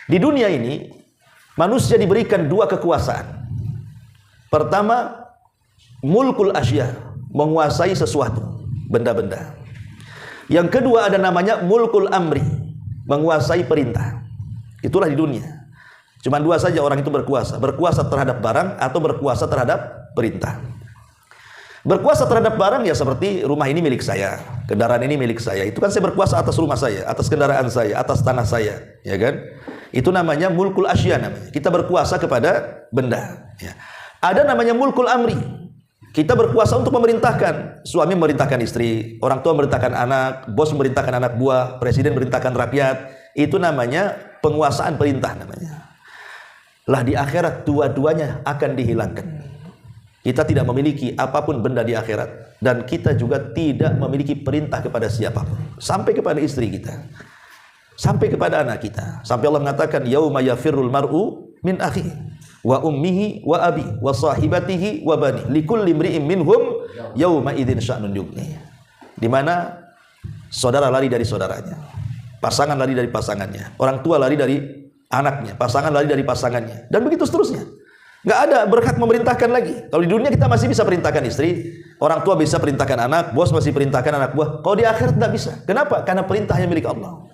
Di dunia ini manusia diberikan dua kekuasaan. Pertama, mulkul asya, menguasai sesuatu, benda-benda. Yang kedua ada namanya mulkul amri, menguasai perintah. Itulah di dunia. Cuma dua saja orang itu berkuasa. Berkuasa terhadap barang atau berkuasa terhadap perintah. Berkuasa terhadap barang ya seperti rumah ini milik saya, kendaraan ini milik saya. Itu kan saya berkuasa atas rumah saya, atas kendaraan saya, atas tanah saya, ya kan? Itu namanya mulkul asya namanya. Kita berkuasa kepada benda, ya. Ada namanya mulkul amri. Kita berkuasa untuk memerintahkan. Suami memerintahkan istri, orang tua memerintahkan anak, bos memerintahkan anak buah, presiden memerintahkan rakyat. Itu namanya penguasaan perintah namanya. Lah di akhirat dua-duanya akan dihilangkan. Kita tidak memiliki apapun benda di akhirat, dan kita juga tidak memiliki perintah kepada siapapun, sampai kepada istri kita, sampai kepada anak kita. Sampai Allah mengatakan yauma yafirrul mar'u min akhihi wa ummihi wa abi wa sahibatihi wa bani likulli imri'in minhum yauma idzin sya'nun yughni. Di mana saudara lari dari saudaranya, pasangan lari dari pasangannya, orang tua lari dari anaknya, pasangan lari dari pasangannya, dan begitu seterusnya. Nggak ada berhak memerintahkan lagi. Kalau di dunia kita masih bisa perintahkan istri, orang tua bisa perintahkan anak, bos masih perintahkan anak buah. Kalau di akhirat tidak bisa. Kenapa? Karena perintahnya milik Allah.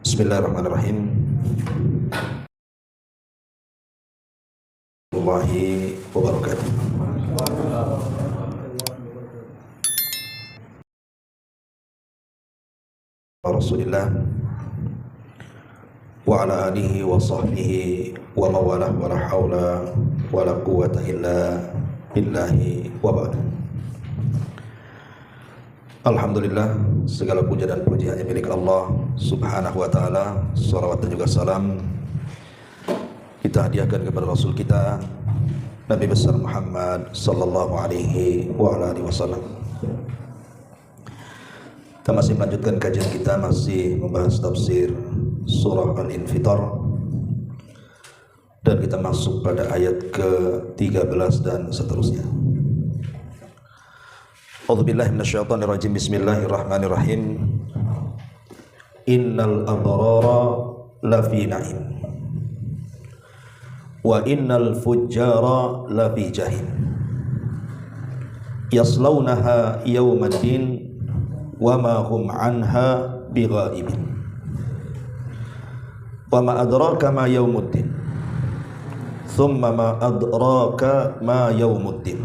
Bismillahirrahmanirrahim. Warahmatullahi wabarakatuh. Rasulillah wa ala alihi wa sahbihi wa mawalah wa la hawla wa la quwwata illa billahi wa ba'du. Alhamdulillah, segala puja dan puji hanya milik Allah Subhanahu wa ta'ala. Salawat dan juga salam kita hadiahkan kepada Rasul kita Nabi besar Muhammad sallallahu alaihi wa alihi wasallam. Kita masih melanjutkan kajian kita, masih membahas tafsir surah Al-Infitar, dan kita masuk pada ayat ke-13 dan seterusnya. A'udzubillahi minasyaitonirrajim. Bismillahirrahmanirrahim. Innal abrara lafi na'im wa innal fujjara lafi jahim yaslaunaha yawmaddin wa ma hum anha bighaibin wa ma adraka ma yawmuddin thumma ma adraka ma yawmuddin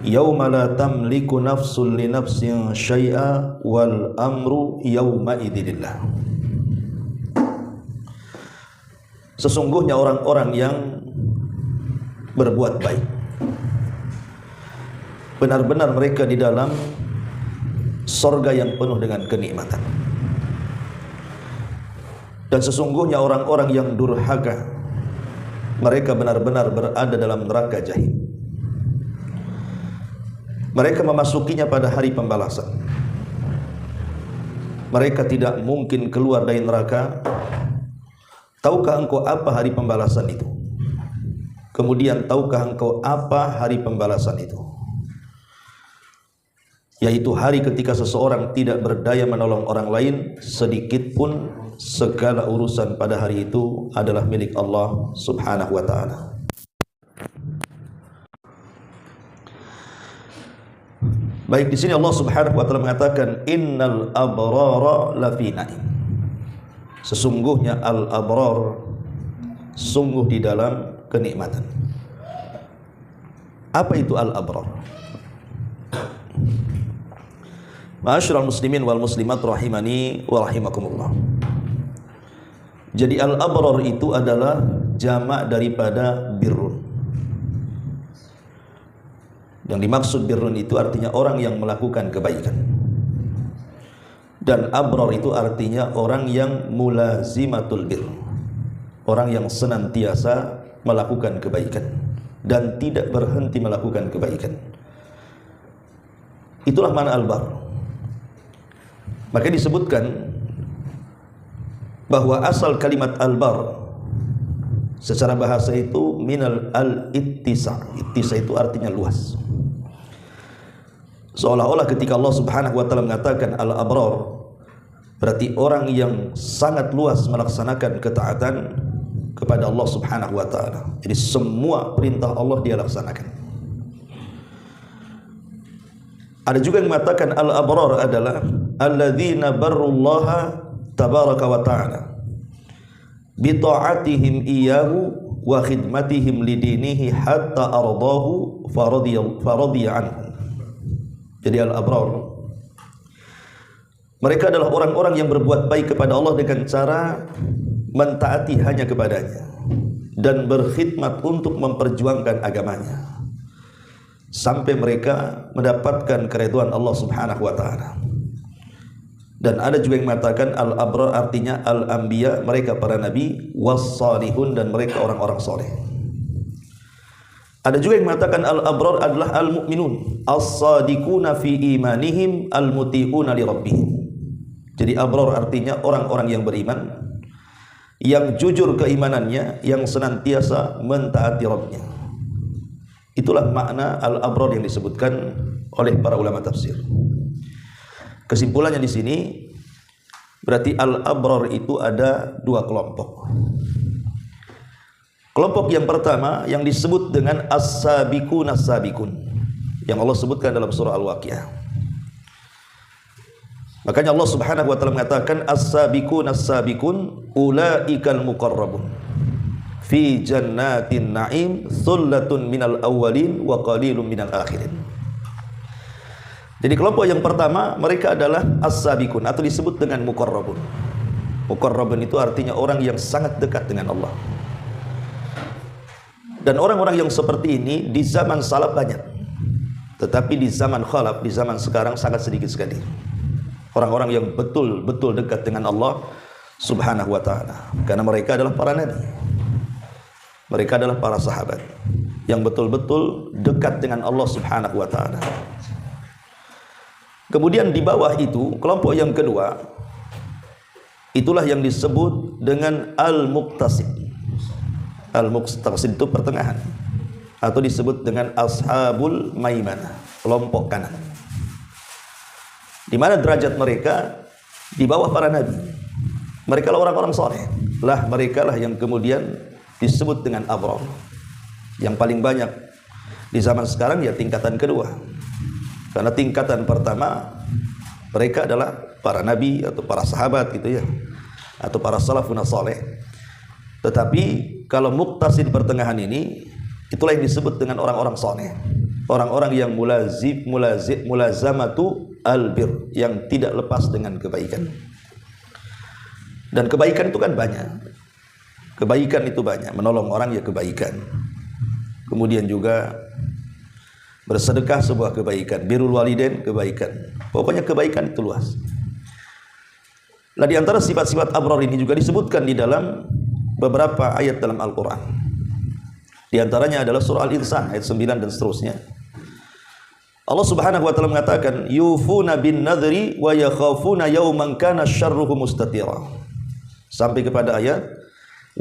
yauma la tamliku nafsun li nafsin syai'a wal amru yauma idilillah. Sesungguhnya orang-orang yang berbuat baik, benar-benar mereka di dalam surga yang penuh dengan kenikmatan. Dan sesungguhnya orang-orang yang durhaka, mereka benar-benar berada dalam neraka jahim. Mereka memasukinya pada hari pembalasan. Mereka tidak mungkin keluar dari neraka. Tahukah engkau apa hari pembalasan itu? Kemudian tahukah engkau apa hari pembalasan itu? Yaitu hari ketika seseorang tidak berdaya menolong orang lain sedikit pun. Segala urusan pada hari itu adalah milik Allah Subhanahu wa ta'ala. Baik, di sini Allah Subhanahu wa taala mengatakan innal abrara lafi na'im. Sesungguhnya al-abrar sungguh di dalam kenikmatan. Apa itu al-abrar? Ma'asyiral muslimin wal muslimat rahimani wa rahimakumullah. Jadi al-abrar itu adalah jamak daripada birrun. Yang dimaksud birrun itu artinya orang yang melakukan kebaikan. Dan abrar itu artinya orang yang mulazimatul birr, orang yang senantiasa melakukan kebaikan dan tidak berhenti melakukan kebaikan. Itulah makna al-bar. Maka disebutkan bahwa asal kalimat al-bar secara bahasa itu minal al-ittisa. Ittisa itu artinya luas. Seolah-olah ketika Allah Subhanahu wa taala mengatakan al-abrar, berarti orang yang sangat luas melaksanakan ketaatan kepada Allah Subhanahu wa taala. Jadi semua perintah Allah dia laksanakan. Ada juga yang mengatakan al-abrar adalah alladzina barrullaha tabaraka wa ta'ala bi ta'atihim iyyahu wa khidmatihim lidinihi hatta ardahu faradiya anhu. Jadi al-abrar, mereka adalah orang-orang yang berbuat baik kepada Allah dengan cara mentaati hanya kepadanya dan berkhidmat untuk memperjuangkan agamanya sampai mereka mendapatkan keridhaan Allah Subhanahu wa taala. Dan ada juga yang mengatakan al-abrar artinya al-anbiya, mereka para nabi, was-salihun, dan mereka orang-orang saleh. Ada juga yang mengatakan al-abrar adalah al-mu'minun, as-sadiquna fi imanihim, al-muti'una li rabbihim. Jadi abrar artinya orang-orang yang beriman, yang jujur keimanannya, yang senantiasa mentaati Rabbnya. Itulah makna al-abrar yang disebutkan oleh para ulama tafsir. Kesimpulannya di sini berarti al-abrar itu ada dua kelompok. Kelompok yang pertama yang disebut dengan as-sabiqun as-sabiqun, yang Allah sebutkan dalam surah Al-Waqiah. Makanya Allah Subhanahu wa taala mengatakan as-sabiqun as-sabiqun ulaikal muqarrabun fi jannatin na'im thullatun minal awwalin wa qalilun minal akhirin. Jadi kelompok yang pertama mereka adalah as-sabiqun atau disebut dengan muqarrabun. Muqarrabun itu artinya orang yang sangat dekat dengan Allah. Dan orang-orang yang seperti ini di zaman salaf banyak, tetapi di zaman khalaf, di zaman sekarang sangat sedikit sekali orang-orang yang betul-betul dekat dengan Allah Subhanahu wa taala, karena mereka adalah para nabi. Mereka adalah para sahabat yang betul-betul dekat dengan Allah Subhanahu wa taala. Kemudian di bawah itu kelompok yang kedua, itulah yang disebut dengan al-muqtasid. Al-muqtasid itu pertengahan, atau disebut dengan ashabul maimanah, kelompok kanan, di mana derajat mereka di bawah para nabi. Mereka lah orang-orang soleh, lah mereka lah yang kemudian disebut dengan abrar. Yang paling banyak di zaman sekarang ya tingkatan kedua, karena tingkatan pertama mereka adalah para nabi atau para sahabat gitu ya, atau para salafun saleh. Tetapi kalau muqtasid pertengahan ini, itulah yang disebut dengan orang-orang soleh, orang-orang yang mulazamatu albir, yang tidak lepas dengan kebaikan. Dan kebaikan itu kan banyak. Kebaikan itu banyak, menolong orang ya kebaikan. Kemudian juga bersedekah sebuah kebaikan, birrul walidain kebaikan. Pokoknya kebaikan itu luas. Nah, di antara sifat-sifat abrar ini juga disebutkan di dalam beberapa ayat dalam Al-Qur'an. Di antaranya adalah surah Al-Insan ayat 9 dan seterusnya. Allah Subhanahu wa taala mengatakan yufuna bin nadri wa yakhafuna yawman kana syarruhu mustatira. Sampai kepada ayat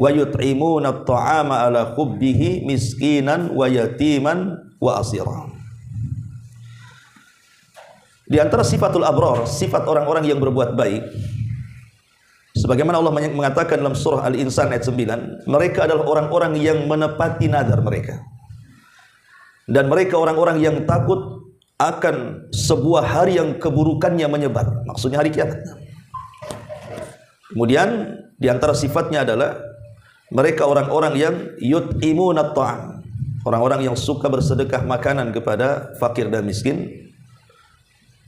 wa yut'imuna at-ta'ama ala hubbihi miskinan wa yatiman wa asira. Di antara sifatul abrar, sifat orang-orang yang berbuat baik, sebagaimana Allah mengatakan dalam surah Al-Insan ayat 9, mereka adalah orang-orang yang menepati nadar mereka. Dan mereka orang-orang yang takut akan sebuah hari yang keburukannya menyebar, maksudnya hari kiamat. Kemudian di antara sifatnya adalah mereka orang-orang yang yut'imuna at-ta'am, orang-orang yang suka bersedekah makanan kepada fakir dan miskin,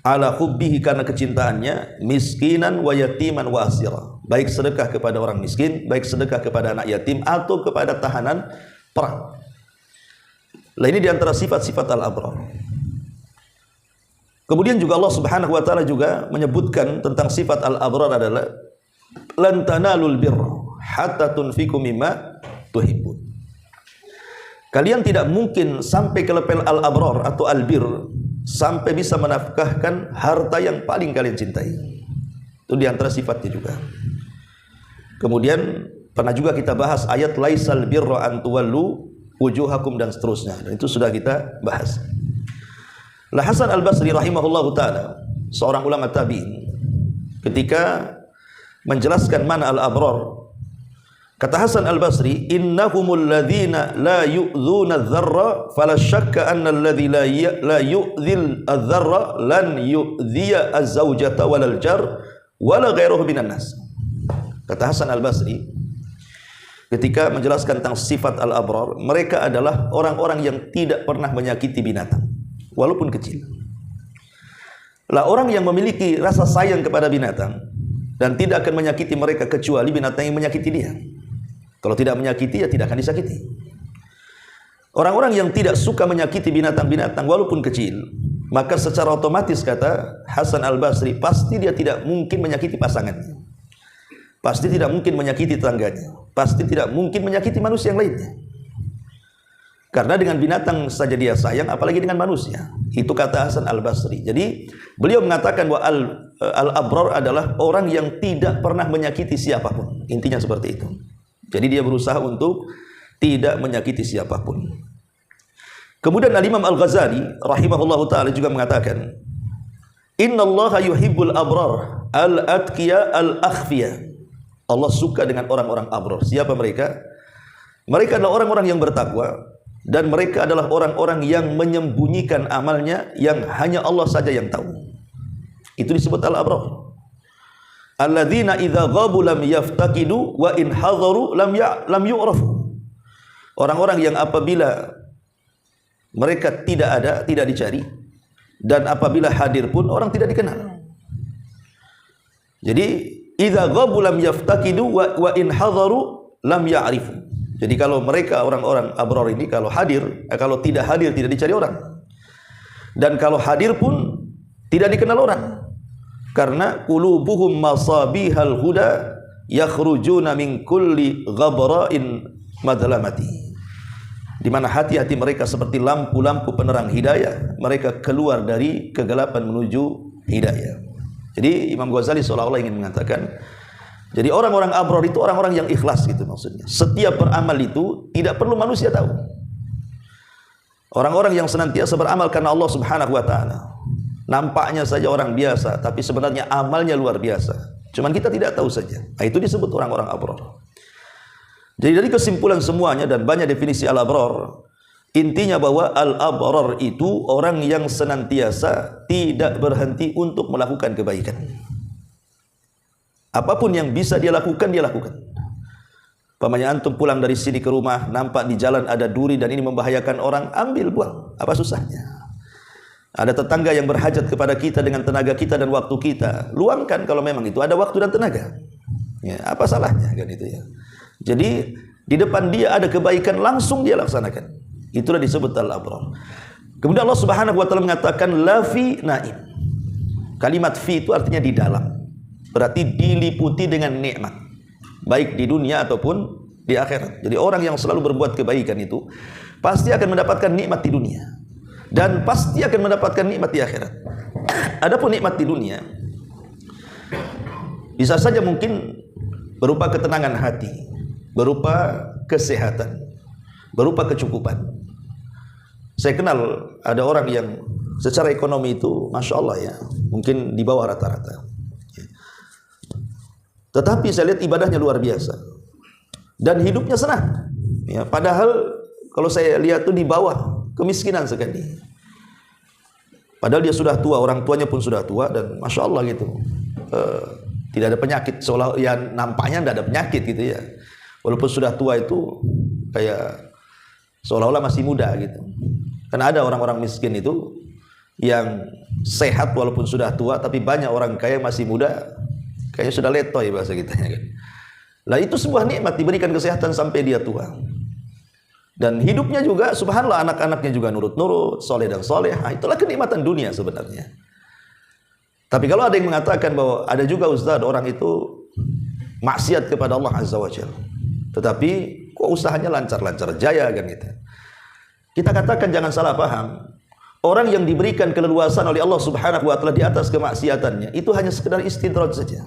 ala hubbihi, karena kecintaannya, miskinan wa yatiman wa asira, baik sedekah kepada orang miskin, baik sedekah kepada anak yatim atau kepada tahanan perang. Nah, ini di antara sifat-sifat al-abrar. Kemudian juga Allah Subhanahu wa taala juga menyebutkan tentang sifat al-abrar adalah lan tanalul birra hatta tunfiqu mimma tuhibbun. Kalian tidak mungkin sampai ke level al-abrar atau al-bir sampai bisa menafkahkan harta yang paling kalian cintai. Itu di antara sifatnya juga. Kemudian pernah juga kita bahas ayat laisal birra an tuwallu wujuhakum dan seterusnya. Dan itu sudah kita bahas. La Hasan Al-Basri rahimahullahu taala, seorang ulama tabi'in, ketika menjelaskan mana al-abrar, kata Hasan Al-Basri, innahumul ladzina la yu'dzuna adh-dharra fala syakka anna alladzi la yu'dzil adh-dharra lan yu'dhiya az-zawjata walal jar wala ghairuhu minan nas. Kata Hasan Al-Basri ketika menjelaskan tentang sifat al-abrar, mereka adalah orang-orang yang tidak pernah menyakiti binatang walaupun kecil. Lah orang yang memiliki rasa sayang kepada binatang dan tidak akan menyakiti mereka kecuali binatang yang menyakiti dia. Kalau tidak menyakiti, ya tidak akan disakiti. Orang-orang yang tidak suka menyakiti binatang-binatang walaupun kecil, maka secara otomatis kata Hasan Al-Basri, pasti dia tidak mungkin menyakiti pasangannya. Pasti tidak mungkin menyakiti tetangganya. Pasti tidak mungkin menyakiti manusia yang lainnya. Karena dengan binatang saja dia sayang, apalagi dengan manusia. Itu kata Hasan Al-Basri. Jadi beliau mengatakan bahwa al-abrar adalah orang yang tidak pernah menyakiti siapapun. Intinya seperti itu. Jadi dia berusaha untuk tidak menyakiti siapapun. Kemudian Al-Imam Al-Ghazali rahimahullahu ta'ala juga mengatakan, innallaha yuhibbul abrar al-atqiya al-akhfiya. Allah suka dengan orang-orang abrar. Siapa mereka? Mereka adalah orang-orang yang bertakwa, dan mereka adalah orang-orang yang menyembunyikan amalnya yang hanya Allah saja yang tahu. Itu disebut al-abrar. Alladzina idza ghabu lam yaftaqidu wa in hadaru lam yu'rafu. Orang-orang yang apabila mereka tidak ada, tidak dicari, dan apabila hadir pun orang tidak dikenal. Jadi idza ghabu lam yaftaqidu wa in hadaru lam ya'rifu. Jadi kalau mereka orang-orang abrar ini kalau hadir, kalau tidak hadir tidak dicari orang. Dan kalau hadir pun tidak dikenal orang. Karena qulubuhum masabihal huda yakhrujuna min kulli ghabra'in madlamati. Di mana hati-hati mereka seperti lampu-lampu penerang hidayah, mereka keluar dari kegelapan menuju hidayah. Jadi Imam Ghazali seolah-olah ingin mengatakan, jadi orang-orang abrar itu orang-orang yang ikhlas gitu maksudnya. Setiap beramal itu tidak perlu manusia tahu. Orang-orang yang senantiasa beramal karena Allah Subhanahu wa taala. Nampaknya saja orang biasa, tapi sebenarnya amalnya luar biasa. Cuman kita tidak tahu saja. Nah, itu disebut orang-orang abrar. Jadi dari kesimpulan semuanya dan banyak definisi al-abrar, intinya bahwa al-abrar itu orang yang senantiasa tidak berhenti untuk melakukan kebaikan. Apapun yang bisa dia lakukan, dia lakukan. Pamannya antum pulang dari sini ke rumah, nampak di jalan ada duri dan ini membahayakan orang, ambil buang. Apa susahnya? Ada tetangga yang berhajat kepada kita dengan tenaga kita dan waktu kita, luangkan kalau memang itu ada waktu dan tenaga. Ya, apa salahnya kan itu ya? Jadi di depan dia ada kebaikan, langsung dia laksanakan. Itulah disebut al-abrar. Kemudian Allah Subhanahu wa taala mengatakan la fi naim. Kalimat fi itu artinya di dalam. Berarti diliputi dengan nikmat, baik di dunia ataupun di akhirat. Jadi orang yang selalu berbuat kebaikan itu pasti akan mendapatkan nikmat di dunia dan pasti akan mendapatkan nikmat di akhirat. Adapun nikmat di dunia bisa saja mungkin berupa ketenangan hati, berupa kesehatan, berupa kecukupan. Saya kenal ada orang yang secara ekonomi itu Masya Allah ya, mungkin di bawah rata-rata, tetapi saya lihat ibadahnya luar biasa dan hidupnya senang ya, padahal kalau saya lihat tuh di bawah kemiskinan sekali. Padahal dia sudah tua, orang tuanya pun sudah tua dan Masya Allah gitu, tidak ada penyakit, seolah ya nampaknya tidak ada penyakit gitu ya, walaupun sudah tua itu kayak seolah-olah masih muda gitu. Karena ada orang-orang miskin itu yang sehat walaupun sudah tua, tapi banyak orang kaya masih muda, kayaknya sudah letoy bahasa kita kan. Lah itu sebuah nikmat, diberikan kesehatan sampai dia tua. Dan hidupnya juga subhanallah, anak-anaknya juga nurut-nurut, soleh dan soleh. Nah, itulah kenikmatan dunia sebenarnya. Tapi kalau ada yang mengatakan bahwa ada juga ustaz orang itu maksiat kepada Allah Azza wa Jalla, tetapi kok usahanya lancar-lancar jaya kan gitu. Kita katakan jangan salah paham. Orang yang diberikan keleluasan oleh Allah Subhanahu wa taala di atas kemaksiatannya itu hanya sekedar istidraj saja.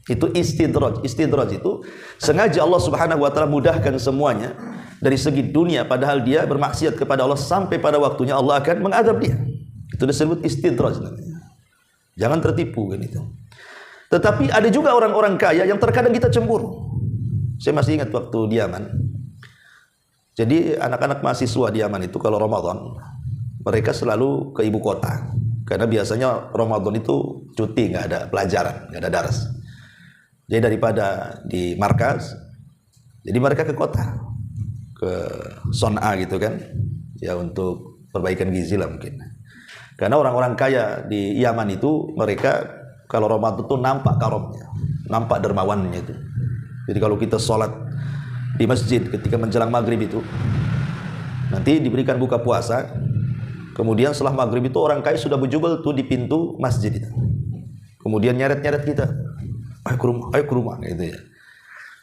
Itu istidraj. Istidraj itu sengaja Allah Subhanahu wa taala mudahkan semuanya dari segi dunia, padahal dia bermaksiat kepada Allah sampai pada waktunya Allah akan mengadab dia. Itu disebut istidraj namanya. Jangan tertipu kan itu. Tetapi ada juga orang-orang kaya yang terkadang kita cemburu. Saya masih ingat waktu di Yaman. Jadi anak-anak mahasiswa di Yaman itu kalau Ramadan mereka selalu ke ibu kota karena biasanya Ramadan itu cuti, nggak ada pelajaran, nggak ada daras. Jadi daripada di markas, jadi mereka ke kota, ke Son'a gitu kan, ya untuk perbaikan gizi lah mungkin. Karena orang-orang kaya di Yaman itu mereka kalau Ramadan itu nampak karomnya, nampak dermawannya itu. Jadi kalau kita sholat di masjid ketika menjelang maghrib itu, nanti diberikan buka puasa. Kemudian setelah maghrib itu orang kaya sudah berjubel tuh di pintu masjid itu. Kemudian nyeret-nyeret kita, ayo ke rumah gitu ya.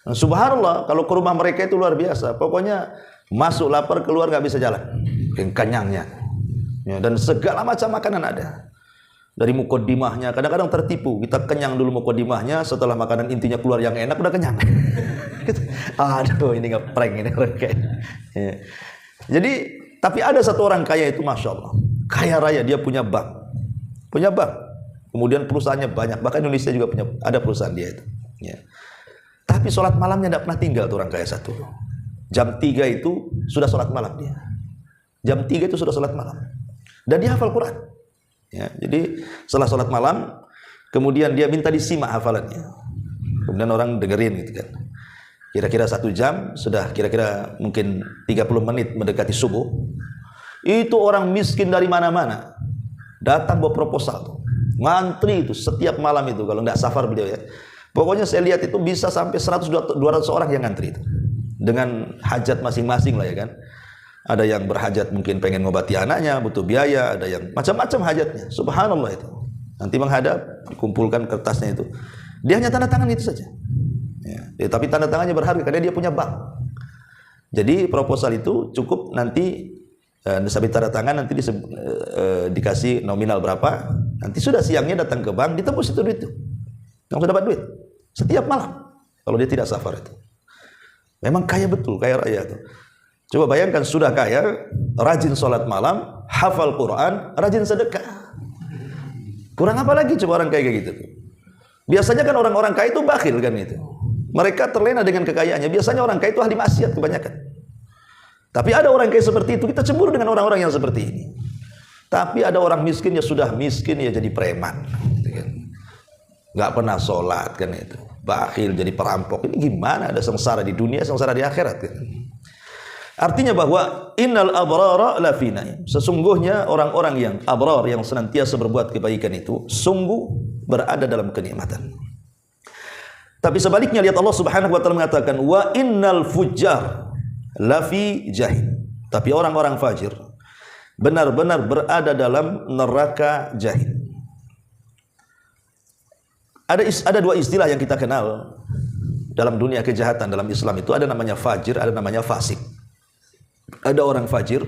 Nah, subhanallah, kalau ke rumah mereka itu luar biasa. Pokoknya masuk lapar, keluar nggak bisa jalan, kenyangnya. Ya, dan segala macam makanan ada. Dari mukodimahnya, kadang-kadang tertipu. Kita kenyang dulu mukodimahnya, setelah makanan intinya keluar yang enak udah kenyang. Aduh, ini nggak prank ini orang kaya. Ya. Jadi tapi ada satu orang kaya itu Masya Allah, kaya raya, dia punya bank, kemudian perusahaannya banyak, bahkan Indonesia juga punya, ada perusahaan dia itu ya. Tapi sholat malamnya tidak pernah tinggal tuh orang kaya satu. Jam 3 itu sudah sholat malam dia, jam 3 itu sudah sholat malam, dan dia hafal Quran ya. Jadi setelah sholat malam kemudian dia minta disimak hafalannya, kemudian orang dengerin gitu kan. Kira-kira 1 jam, sudah kira-kira mungkin 30 menit mendekati subuh, itu orang miskin dari mana-mana datang bawa proposal tuh. Ngantri itu setiap malam itu, kalau nggak safar beliau ya. Pokoknya saya lihat itu bisa sampai 100-200 orang yang ngantri itu. Dengan hajat masing-masing lah ya kan. Ada yang berhajat mungkin pengen ngobati anaknya, butuh biaya, ada yang macam-macam hajatnya. Subhanallah itu. Nanti menghadap, kumpulkan kertasnya itu. Dia hanya tanda tangan itu saja. Ya, tapi tanda tangannya berharga karena dia punya bank. Jadi proposal itu cukup nanti sabit tanda tangan, nanti dikasih nominal berapa, nanti sudah siangnya datang ke bank ditebus itu duit itu. Langsung dapat duit setiap malam kalau dia tidak safar itu. Memang kaya betul, kaya raya itu. Coba bayangkan sudah kaya, rajin sholat malam, hafal Quran, rajin sedekah. Kurang apa lagi coba orang kaya kayak gitu. Biasanya kan orang-orang kaya itu bakhil kan itu. Mereka terlena dengan kekayaannya. Biasanya orang kaya itu ahli maksiat kebanyakan. Tapi ada orang kaya seperti itu, kita cemburu dengan orang-orang yang seperti ini. Tapi ada orang miskin, ya sudah miskin ya jadi preman, gitu kan. Nggak pernah sholat kan itu, bakhil jadi perampok. Ini gimana? Ada sengsara di dunia, sengsara di akhirat kan. Artinya bahwa innal abrara lafi naim. Sesungguhnya orang-orang yang abrar, yang senantiasa berbuat kebaikan itu sungguh berada dalam kenikmatan. Tapi sebaliknya lihat Allah Subhanahu wa taala mengatakan wa innal fujjar lafi jahim. Tapi orang-orang fajir benar-benar berada dalam neraka jahim. Ada 2 istilah yang kita kenal dalam dunia kejahatan dalam Islam itu, ada namanya fajir, ada namanya fasik. Ada orang fajir,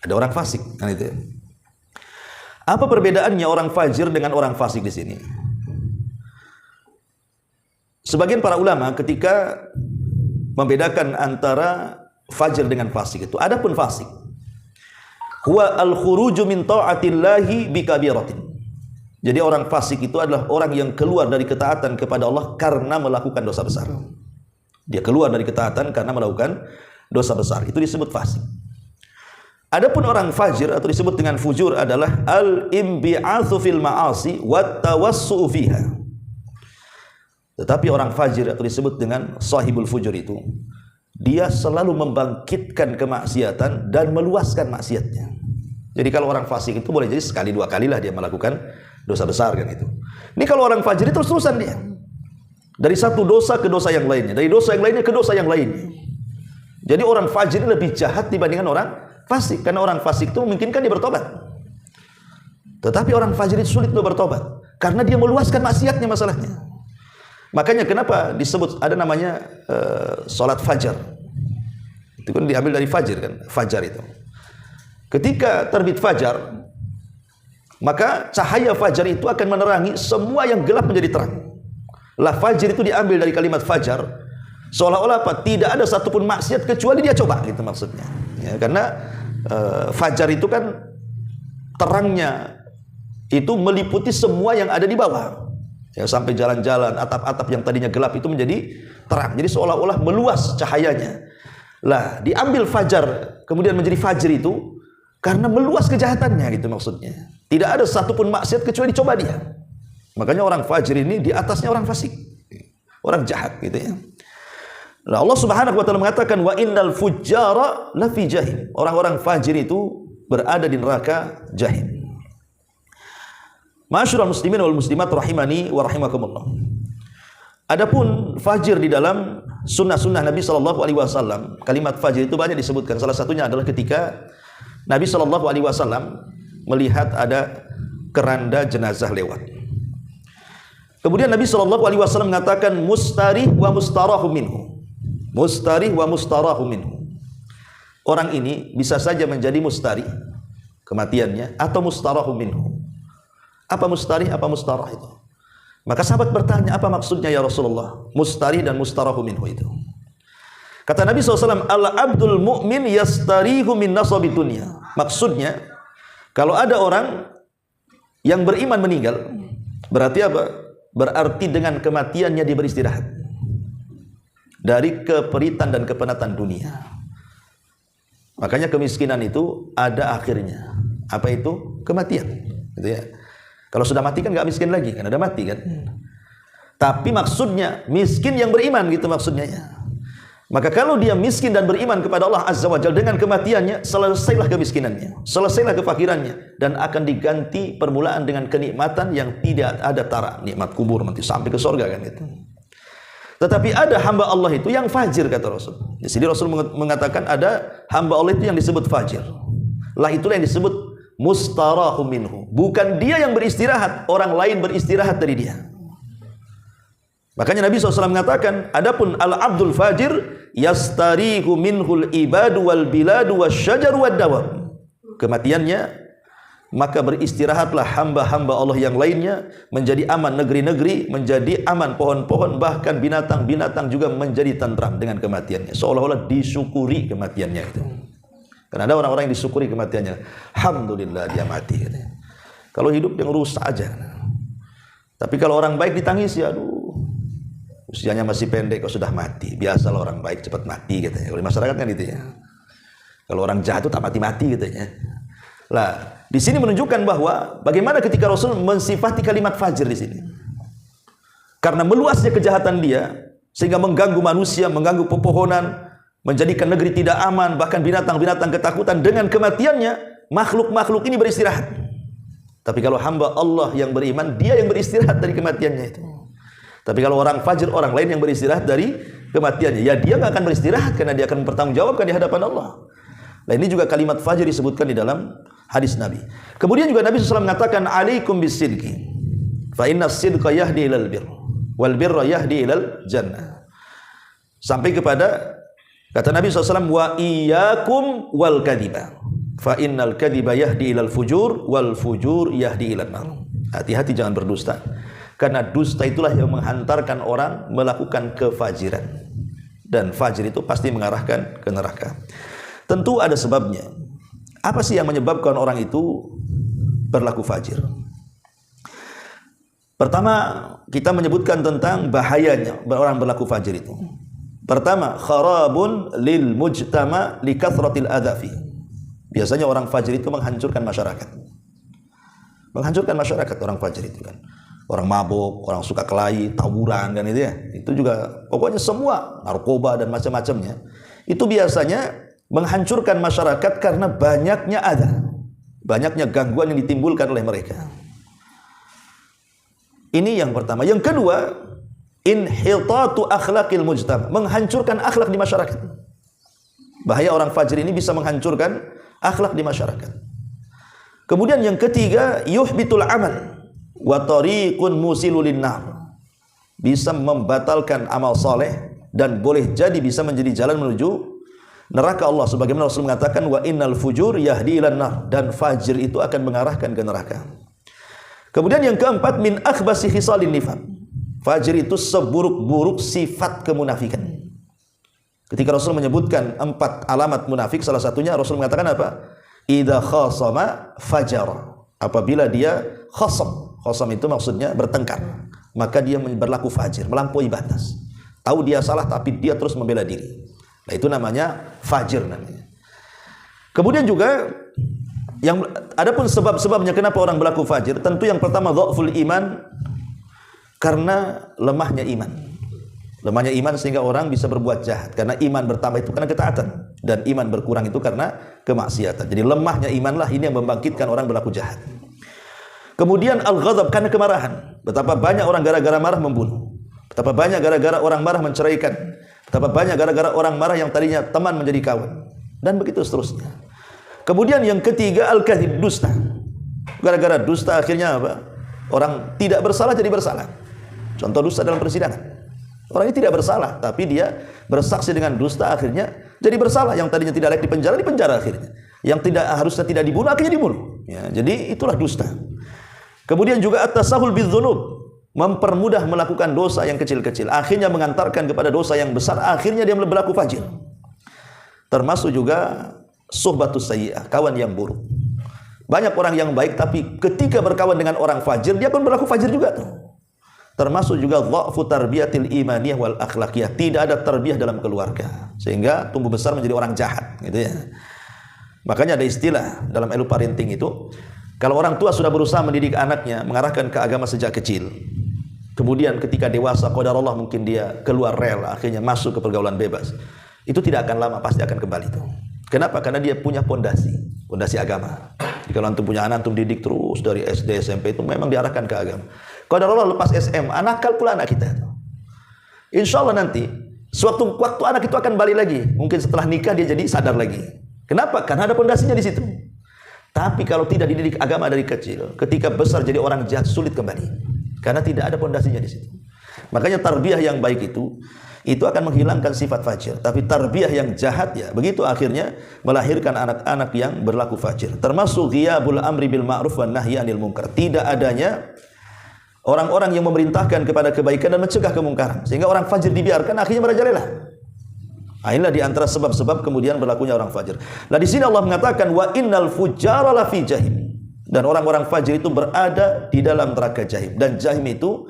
ada orang fasik kan itu. Apa perbedaannya orang fajir dengan orang fasik di sini? Sebagian para ulama ketika membedakan antara fajir dengan fasik itu, adapun fasik huwa al-khuruju min ta'atillahi bikabiratin. Jadi orang fasik itu adalah orang yang keluar dari ketaatan kepada Allah karena melakukan dosa besar. Dia keluar dari ketaatan karena melakukan dosa besar. Itu disebut fasik. Adapun orang fajir atau disebut dengan fujur adalah al-imbi'atsu fil ma'asi wat tawassu'u fiha. Tetapi orang fajir atau disebut dengan sahibul fujur itu, dia selalu membangkitkan kemaksiatan dan meluaskan maksiatnya. Jadi kalau orang fasik itu boleh jadi sekali 2 kalilah dia melakukan dosa besar kan itu. Ini kalau orang fajir itu terus-terusan dia. Dari satu dosa ke dosa yang lainnya, dari dosa yang lainnya ke dosa yang lainnya. Jadi orang fajir ini lebih jahat dibandingkan orang fasik, karena orang fasik itu memungkinkan dia bertobat. Tetapi orang fajir itu sulit untuk bertobat karena dia meluaskan maksiatnya masalahnya. Makanya kenapa disebut ada namanya salat fajar. Itu kan diambil dari fajir kan, fajar itu. ketika terbit fajar, maka cahaya fajar itu akan menerangi semua yang gelap menjadi terang. Lah fajar itu diambil dari kalimat fajar, seolah-olah apa? Tidak ada satupun maksiat kecuali dia coba, gitu maksudnya. Ya, karena fajar itu kan terangnya itu meliputi semua yang ada di bawah. Ya, sampai jalan-jalan, atap-atap yang tadinya gelap itu menjadi terang. Jadi seolah-olah meluas cahayanya. Lah, diambil fajar kemudian menjadi fajr itu karena meluas kejahatannya, gitu maksudnya. Tidak ada satupun maksiat kecuali dicoba dia. Makanya orang fajr ini di atasnya orang fasik, orang jahat, gitu ya. Nah, Allah Subhanahu wa taala mengatakan wa innal fujjara lafi jahim. Orang-orang fajr itu berada di neraka jahim. Ma'asyiral muslimin wal muslimat rahimani wa rahimakumullah. Adapun fajr di dalam sunnah-sunnah Nabi sallallahu alaihi wasallam, kalimat fajr itu banyak disebutkan. Salah satunya adalah ketika Nabi sallallahu alaihi wasallam melihat ada keranda jenazah lewat. Kemudian Nabi sallallahu alaihi wasallam mengatakan mustarih wa mustarahu minhu. Mustarih wa mustarahu minhu. Orang ini bisa saja menjadi mustarih kematiannya atau mustarahu minhu. Apa mustarih, apa mustarah itu? Maka sahabat bertanya, apa maksudnya ya Rasulullah? Mustarih dan mustarahu minhu itu. Kata Nabi SAW, al-abdul mu'min yastarihu min nasabi dunya. Maksudnya, kalau ada orang yang beriman meninggal, berarti apa? Berarti dengan kematiannya dia beristirahat dari keperitan dan kepenatan dunia. Makanya kemiskinan itu ada akhirnya. Apa itu? Kematian. Gitu ya. Kalau sudah mati kan nggak miskin lagi, kan ada mati kan. Tapi maksudnya miskin yang beriman, gitu maksudnya ya. Maka kalau dia miskin dan beriman kepada Allah Azza wa Jalla, dengan kematiannya selesailah kemiskinannya, selesailah kefakirannya, dan akan diganti permulaan dengan kenikmatan yang tidak ada tara, nikmat kubur nanti sampai ke surga kan gitu. Tetapi ada hamba Allah itu yang fajir, kata Rasul. Di sini Rasul mengatakan ada hamba Allah itu yang disebut fajir. Lah itulah yang disebut mustarahu minhu. Bukan dia yang beristirahat, orang lain beristirahat dari dia. Makanya Nabi SAW mengatakan, adapun al-abdul fajir yastarihu minhul ibadu wal biladu wasyajar wad dawab. Kematiannya, maka beristirahatlah hamba-hamba Allah yang lainnya, menjadi aman negeri-negeri, menjadi aman pohon-pohon, bahkan binatang-binatang juga menjadi tentram dengan kematiannya. Seolah-olah disyukuri kematiannya itu. Karena ada orang-orang yang disyukuri kematiannya. Alhamdulillah dia mati. Kalau hidup yang rusak aja. Tapi kalau orang baik ditangisi, aduh, usianya masih pendek kok sudah mati. Biasalah orang baik cepat mati katanya. Kalau di masyarakat kan gitu ya. Kalau orang jahat itu tak mati-mati katanya. Lah, di sini menunjukkan bahwa bagaimana ketika Rasul mensifati kalimat fajr di sini. Karena meluasnya kejahatan dia sehingga mengganggu manusia, mengganggu pepohonan, menjadikan negeri tidak aman, bahkan binatang-binatang ketakutan. Dengan kematiannya, makhluk-makhluk ini beristirahat. Tapi kalau hamba Allah yang beriman, dia yang beristirahat dari kematiannya itu. Tapi kalau orang fajr, orang lain yang beristirahat dari kematiannya, ya dia nggak akan beristirahat karena dia akan bertanggungjawabkan di hadapan Allah. Nah, ini juga kalimat fajr disebutkan di dalam hadis Nabi. Kemudian juga Nabi SAW mengatakan, alaikum bisidqi, fa inna sidqa yahdi ilal birr, wal birra yahdi ilal jannah. Sampai kepada kata Nabi SAW, wa iyyakum wal kadhiba, fa innal kadhiba yahdi ilal fujur, wal fujur yahdi ilal nar. Hati-hati jangan berdusta, karena dusta itulah yang menghantarkan orang melakukan kefajiran, dan fajir itu pasti mengarahkan ke neraka. Tentu ada sebabnya. Apa sih yang menyebabkan orang itu berlaku fajir? Pertama, kita menyebutkan tentang bahayanya orang berlaku fajir itu. Pertama, kharabun lil mujtama li kathratil adzafi. Biasanya orang fajir itu menghancurkan masyarakat. Menghancurkan masyarakat orang fajir itu kan. Orang mabuk, orang suka kelahi, tawuran kan itu ya. Itu juga pokoknya semua narkoba dan macam-macamnya. Itu biasanya menghancurkan masyarakat karena banyaknya adza, banyaknya gangguan yang ditimbulkan oleh mereka. Ini yang pertama. Yang kedua, inhitatu akhlaqil mujtama, menghancurkan akhlak di masyarakat. Bahaya orang fajr ini bisa menghancurkan akhlak di masyarakat. Kemudian yang ketiga, yuhbitul amal wa tariqun musilul linnar, bisa membatalkan amal soleh dan boleh jadi bisa menjadi jalan menuju neraka Allah, sebagaimana Rasul mengatakan wa innal fujur yahdi ilan nar, dan fajir itu akan mengarahkan ke neraka. Kemudian yang keempat, min akhbasi khisalin nifaq. Fajir itu seburuk-buruk sifat kemunafikan. Ketika Rasul menyebutkan 4 alamat munafik, salah satunya Rasul mengatakan apa? Idza khasama fajara. Apabila dia khasam, khasam itu maksudnya bertengkar, maka dia berlaku fajir, melampaui batas. Tahu dia salah tapi dia terus membela diri. Nah, itu namanya fajir namanya. Kemudian juga yang adapun sebab-sebabnya kenapa orang berlaku fajir, tentu yang pertama dhaful iman, karena lemahnya iman. Lemahnya iman sehingga orang bisa berbuat jahat. Karena iman bertambah itu karena ketaatan, dan iman berkurang itu karena kemaksiatan. Jadi lemahnya imanlah ini yang membangkitkan orang berlaku jahat. Kemudian al-ghadab, karena kemarahan. Betapa banyak orang gara-gara marah membunuh. Betapa banyak gara-gara orang marah menceraikan. Betapa banyak gara-gara orang marah yang tadinya teman menjadi kawan. Dan begitu seterusnya. Kemudian yang ketiga al-kadhib, dusta. Gara-gara dusta akhirnya apa? Orang tidak bersalah jadi bersalah. Contoh dusta dalam persidangan. Orang ini tidak bersalah, tapi dia bersaksi dengan dusta, akhirnya jadi bersalah. Yang tadinya tidak layak di penjara akhirnya. Yang tidak harusnya tidak dibunuh, akhirnya dibunuh. Ya, jadi itulah dusta. Kemudian juga at-tasahul bidzunub, mempermudah melakukan dosa yang kecil-kecil, akhirnya mengantarkan kepada dosa yang besar, akhirnya dia berlaku fajir. Termasuk juga suhbatus sayyi'ah, kawan yang buruk. Banyak orang yang baik, tapi ketika berkawan dengan orang fajir, dia pun berlaku fajir juga tuh. Termasuk juga dha'fu tarbiyatil imaniyah wal akhlaqiyah, tidak ada tarbiyah dalam keluarga, sehingga tumbuh besar menjadi orang jahat, gitu ya. Makanya ada istilah dalam ilmu parenting itu, kalau orang tua sudah berusaha mendidik anaknya, mengarahkan ke agama sejak kecil, kemudian ketika dewasa, qadarullah mungkin dia keluar rel, akhirnya masuk ke pergaulan bebas, itu tidak akan lama, pasti akan kembali itu. Kenapa? Karena dia punya pondasi agama. Jika antum punya anak, antum didik terus dari SD, SMP, itu memang diarahkan ke agama. Qadarullah lepas SMA, nakal pula anak kita. Insya Allah nanti, waktu anak itu akan balik lagi. Mungkin setelah nikah dia jadi sadar lagi. Kenapa? Karena ada pondasinya di situ. Tapi kalau tidak dididik agama dari kecil, ketika besar jadi orang jahat, sulit kembali. Karena tidak ada pondasinya di situ. Makanya tarbiyah yang baik itu akan menghilangkan sifat fajir. Tapi tarbiyah yang jahat, ya begitu akhirnya melahirkan anak-anak yang berlaku fajir. Termasuk ghiyabul amri bil ma'ruf wan nahyi 'anil munkar. Tidak adanya orang-orang yang memerintahkan kepada kebaikan dan mencegah kemungkaran, sehingga orang fajir dibiarkan, akhirnya merajalela. Inilah di antara sebab-sebab kemudian berlakunya orang fajir. Nah, di sini Allah mengatakan wa innal fujjara lafi jahim, dan orang-orang fajir itu berada di dalam neraka jahim. Dan jahim itu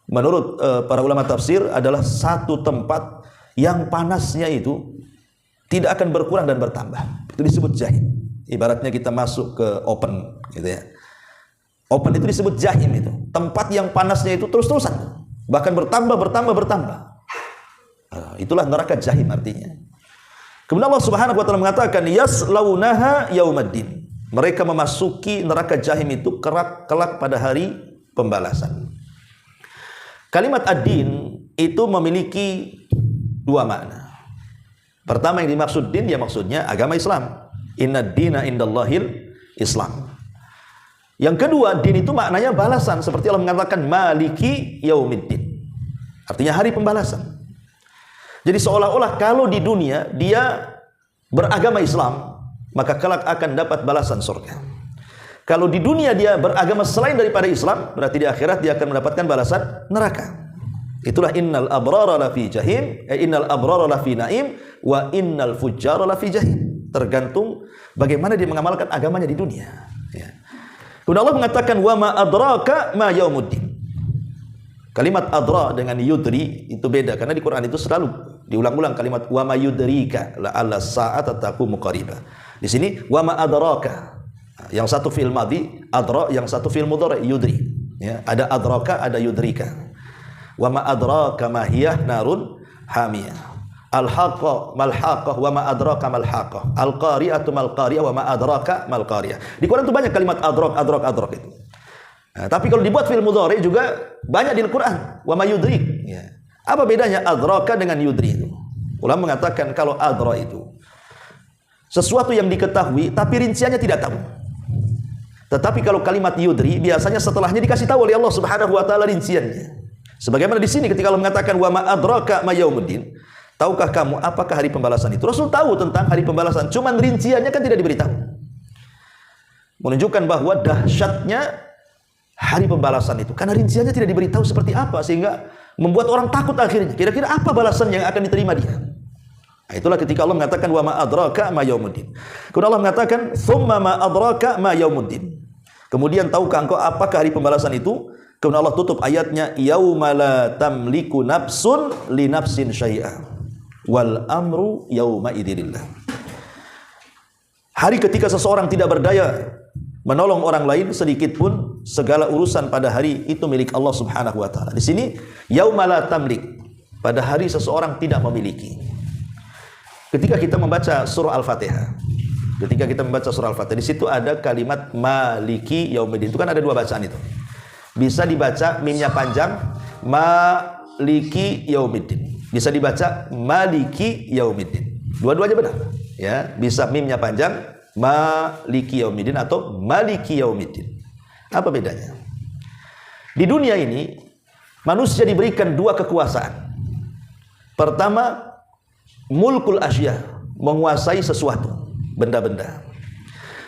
menurut para ulama tafsir adalah satu tempat yang panasnya itu tidak akan berkurang dan bertambah. Itu disebut jahim. Ibaratnya kita masuk ke open, gitu ya. Open itu disebut jahim, itu tempat yang panasnya itu terus-terusan, bahkan bertambah. Itulah neraka jahim artinya. Kemudian Allah Subhanahu wa taala mengatakan yaslaunaha yaumaddin. Mereka memasuki neraka jahim itu kelak pada hari pembalasan. Kalimat ad-din itu memiliki dua makna. Pertama yang dimaksud din, ya maksudnya agama Islam. Innad dina indallahil Islam. Yang kedua, din itu maknanya balasan, seperti Allah mengatakan maliki yaumiddin. Artinya hari pembalasan. Jadi seolah-olah kalau di dunia dia beragama Islam, maka kelak akan dapat balasan surga. Kalau di dunia dia beragama selain daripada Islam, berarti di akhirat dia akan mendapatkan balasan neraka. Itulah innal abrara lafi jahim, innal abrara lafi naim, wa innal fujjara lafi jahim. Tergantung bagaimana dia mengamalkan agamanya di dunia. Ya. Kemudian Allah mengatakan wa ma adraka ma yaumuddin. Kalimat adra dengan yudri itu beda, karena di Quran itu selalu diulang-ulang kalimat wa ma yudrika la'alla sa'ata taqumu qariba. Di sini wa ma adraka. Yang satu fi'il madhi adra, yang satu fi'il mudhari yudri. Ya, ada adraka, ada yudrika. Wa ma adraka ma hiya narun hamiyah. Al-haqqah mal-haqqah wa ma adraka mal-haqqah. Al-qari'atu mal-qari'ah wa ma adraka mal-qari'ah. Di Quran itu banyak kalimat adrak itu. Nah, tapi kalau dibuat fi'il mudhari juga banyak di Al-Quran. Wa ma yudrik. Ya. Apa bedanya adraka dengan yudri itu? Ulama mengatakan kalau adra itu sesuatu yang diketahui tapi rinciannya tidak tahu. Tetapi kalau kalimat yudri biasanya setelahnya dikasih tahu oleh Allah Subhanahu wa taala rinciannya. Sebagaimana di sini ketika Allah mengatakan wa ma adraka ma yaumuddin, tahukah kamu apakah hari pembalasan itu? Rasul tahu tentang hari pembalasan, cuman rinciannya kan tidak diberitahu. Menunjukkan bahwa dahsyatnya hari pembalasan itu, karena rinciannya tidak diberitahu seperti apa, sehingga membuat orang takut akhirnya. Kira-kira apa balasan yang akan diterima dia? Nah, itulah ketika Allah mengatakan wa ma adraka ma yaumuddin. Kemudian Allah mengatakan tsumma ma adraka ma yaumuddin. Kemudian tahukah engkau apakah hari pembalasan itu? Kemudian Allah tutup ayatnya yauma la tamliku nafsun li nafsin syai'a wal amru yauma idzillah. Hari ketika seseorang tidak berdaya menolong orang lain sedikit pun, segala urusan pada hari itu milik Allah Subhanahu wa taala. Di sini yauma la tamlik, pada hari seseorang tidak memiliki. Ketika kita membaca surah Al-Fatihah, di situ ada kalimat maliki yaumiddin. Itu kan ada dua bacaan itu. Bisa dibaca mimnya panjang maliki yaumiddin. Bisa dibaca maliki yaumiddin. Dua-duanya benar. Ya, bisa mimnya panjang maliki yaumiddin atau maliki yaumiddin. Apa bedanya? Di dunia ini manusia diberikan dua kekuasaan. Pertama, mulkul asya, menguasai sesuatu, benda-benda.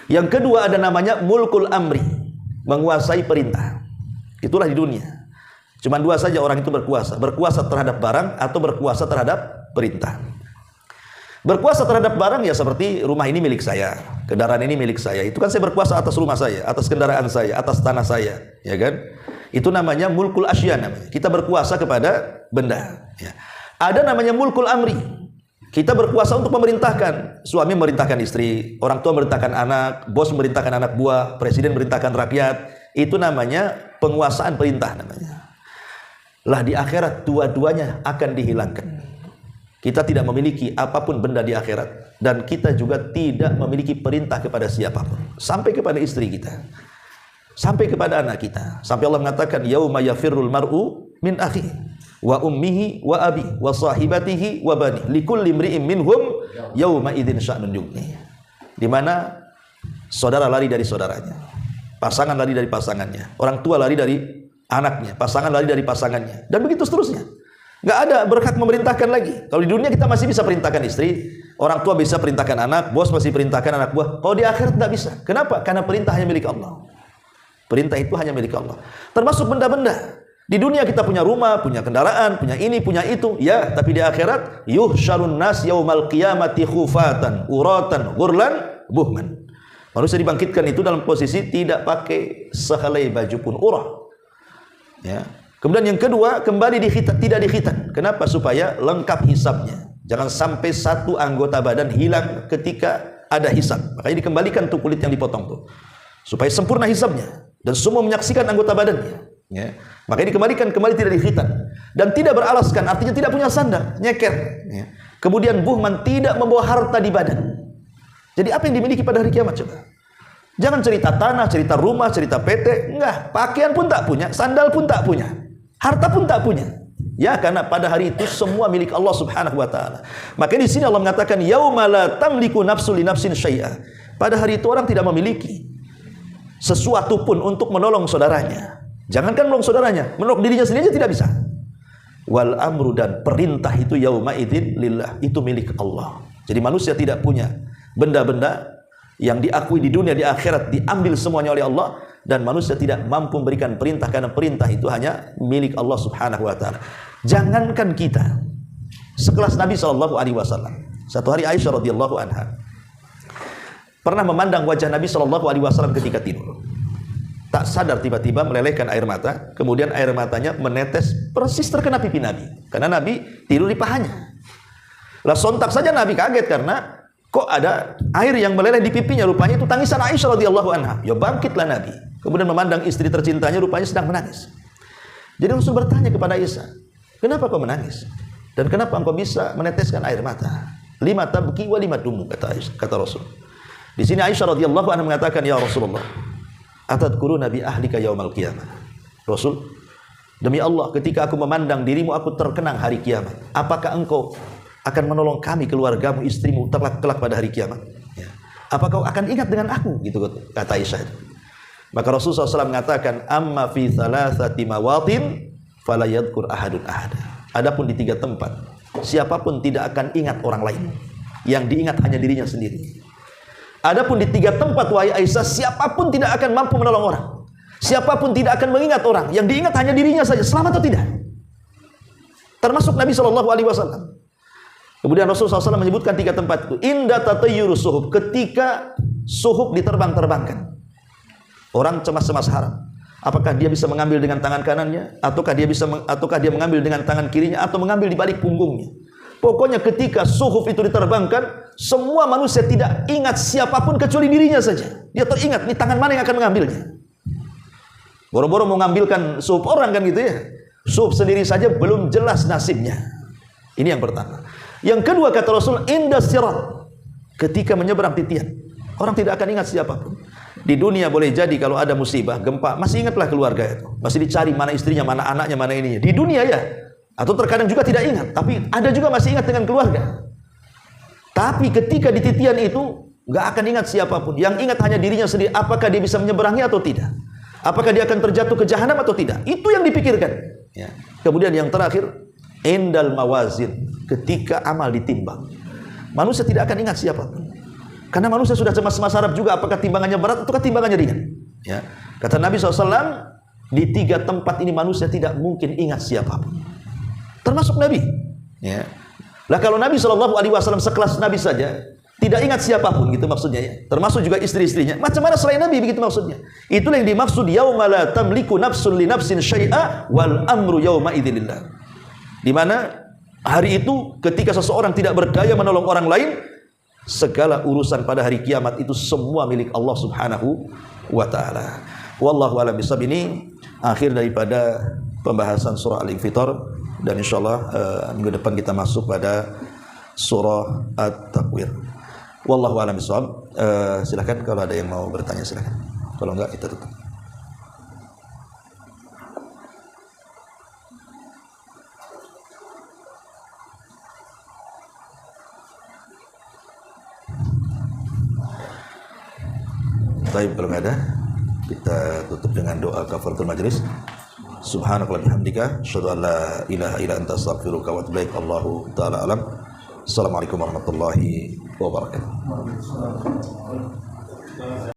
Yang kedua ada namanya mulkul amri, menguasai perintah. Itulah di dunia. Cuma dua saja orang itu berkuasa. Berkuasa terhadap barang atau berkuasa terhadap perintah. Berkuasa terhadap barang ya seperti rumah ini milik saya, kendaraan ini milik saya. Itu kan saya berkuasa atas rumah saya, atas kendaraan saya, atas tanah saya, ya kan? Itu namanya mulkul asya namanya. Kita berkuasa kepada benda, ya. Ada namanya mulkul amri. Kita berkuasa untuk memerintahkan. Suami memerintahkan istri, orang tua memerintahkan anak, bos memerintahkan anak buah, presiden memerintahkan rakyat. Itu namanya penguasaan perintah namanya. Lah di akhirat dua-duanya akan dihilangkan. Kita tidak memiliki apapun benda di akhirat, dan kita juga tidak memiliki perintah kepada siapapun, sampai kepada istri kita, sampai kepada anak kita. Sampai Allah mengatakan yauma yafirrul mar'u min akhihi wa ummihi wa abi wa sahibatihi wa bani likulli imri'in minhum yauma idzin sya'nun yughni. Di mana saudara lari dari saudaranya, pasangan lari dari pasangannya, orang tua lari dari anaknya, pasangan lari dari pasangannya, dan begitu seterusnya. Nggak ada berhak memerintahkan lagi. Kalau di dunia kita masih bisa perintahkan istri, orang tua bisa perintahkan anak, bos masih perintahkan anak buah. Kalau di akhirat tidak bisa. Kenapa? Karena perintah hanya milik Allah. Perintah itu hanya milik Allah. Termasuk benda-benda. Di dunia kita punya rumah, punya kendaraan, punya ini, punya itu. Ya, tapi di akhirat yuhsyarun nas yaumal qiyamati khufatan uratan ghurlan buhman. Manusia dibangkitkan itu dalam posisi tidak pakai sehelai baju pun, urah. Ya. Kemudian yang kedua, kembali dikhitan, tidak dikhitan. Kenapa? Supaya lengkap hisabnya. Jangan sampai satu anggota badan hilang ketika ada hisab. Makanya dikembalikan tuh kulit yang dipotong tuh, supaya sempurna hisabnya dan semua menyaksikan anggota badannya. Ya. Makanya dikembalikan kembali tidak dikhitan dan tidak beralaskan, artinya tidak punya sandar, nyeker. Ya. Kemudian buhman, tidak membawa harta di badan. Jadi apa yang dimiliki pada hari kiamat coba? Jangan cerita tanah, cerita rumah, cerita PT, enggak. Pakaian pun tak punya, sandal pun tak punya, harta pun tak punya. Ya, karena pada hari itu semua milik Allah Subhanahu wa taala. Maka di sini Allah mengatakan yauma la tamliku nafsun li nafsin syai'a. Pada hari itu orang tidak memiliki sesuatu pun untuk menolong saudaranya. Jangankan menolong saudaranya, menolong dirinya sendiri tidak bisa. Wal amru, dan perintah itu yauma idzin lillah, itu milik Allah. Jadi manusia tidak punya benda-benda yang diakui di dunia, di akhirat diambil semuanya oleh Allah, dan manusia tidak mampu memberikan perintah karena perintah itu hanya milik Allah Subhanahu wa taala. Jangankan kita, sekelas Nabi SAW. Satu hari Aisyah radhiyallahu anha pernah memandang wajah Nabi SAW ketika tidur. Tak sadar tiba-tiba melelehkan air mata, kemudian air matanya menetes persis terkena pipi Nabi, karena Nabi tidur di pahanya. Lah sontak saja Nabi kaget karena kok ada air yang meleleh di pipinya, rupanya itu tangisan Aisyah radhiyallahu anha. Ya bangkitlah Nabi, kemudian memandang istri tercintanya, rupanya sedang menangis. Jadi Rasul bertanya kepada Aisyah, kenapa kau menangis? Dan kenapa engkau bisa meneteskan air mata? Lima tabki wa lima tumu, kata Rasul. Di sini Aisyah radhiyallahu anha mengatakan, ya Rasulullah, atadkuruna bi ahlika yaumal qiyamah. Rasul, demi Allah, ketika aku memandang dirimu, aku terkenang hari kiamat. Apakah engkau akan menolong kami, keluargamu, istrimu kelak pada hari kiamat? Ya. Apa kau akan ingat dengan aku? Gitu kata Aisyah. Maka Rasulullah SAW mengatakan, amma fi thalathati mawatin fala yadhkur ahadun ahada. Adapun di 3 tempat siapapun tidak akan ingat orang lain. Yang diingat hanya dirinya sendiri. Adapun di 3 tempat wahai Aisyah, siapapun tidak akan mampu menolong orang. Siapapun tidak akan mengingat orang. Yang diingat hanya dirinya saja. Selamat atau tidak? Termasuk Nabi SAW. Kemudian Rasulullah SAW menyebutkan 3 tempat itu. Inda tatayyuru suhub, ketika suhub diterbang-terbangkan. Orang cemas-cemas haram. Apakah dia bisa mengambil dengan tangan kanannya, ataukah dia mengambil dengan tangan kirinya, atau mengambil di balik punggungnya. Pokoknya ketika suhub itu diterbangkan, semua manusia tidak ingat siapapun kecuali dirinya saja. Dia teringat, ini tangan mana yang akan mengambilnya. Boro-boro mau mengambilkan suhub orang kan gitu ya. Suhub sendiri saja belum jelas nasibnya. Ini yang pertama. Yang kedua kata Rasul, inda sirat, ketika menyeberang titian, orang tidak akan ingat siapapun. Di dunia boleh jadi kalau ada musibah, gempa, masih ingatlah keluarga itu. Masih dicari mana istrinya, mana anaknya, mana ininya. Di dunia ya. Atau terkadang juga tidak ingat, tapi ada juga masih ingat dengan keluarga. Tapi ketika di titian itu nggak akan ingat siapapun. Yang ingat hanya dirinya sendiri. Apakah dia bisa menyeberangi atau tidak? Apakah dia akan terjatuh ke jahanam atau tidak? Itu yang dipikirkan. Ya. Kemudian yang terakhir, endal mawazin, ketika amal ditimbang. Manusia tidak akan ingat siapapun. Karena manusia sudah cemas-cemas harap juga apakah timbangannya berat ataukah timbangannya ringan. Ya. Kata Nabi SAW, di 3 tempat ini manusia tidak mungkin ingat siapapun. Termasuk Nabi. Ya. Lah kalau Nabi SAW sekelas Nabi saja tidak ingat siapapun, gitu maksudnya ya. Termasuk juga istri-istrinya. Macam mana selain Nabi, begitu maksudnya. Itulah yang dimaksud yauma la tamliku nafsun li nafsin syai'a wal amru yauma idzilillah. Di mana hari itu ketika seseorang tidak berdaya menolong orang lain, segala urusan pada hari kiamat itu semua milik Allah Subhanahu wa taala. Wallahu a'lam bishawab. Ini akhir daripada pembahasan surah Al-Infitar. Dan insyaallah minggu depan kita masuk pada surah At-Takwir. Wallahu a'lam bishawab. Silakan kalau ada yang mau bertanya, silakan. Kalau enggak kita tutup. Baik, belum ada. Kita tutup dengan doa kafaratul majelis. Subhanakallahumma bihamdika asyhadu an la ilaha illa anta astaghfiruka wa atubu ilaik. Allahu taala alam. Assalamualaikum warahmatullahi wabarakatuh.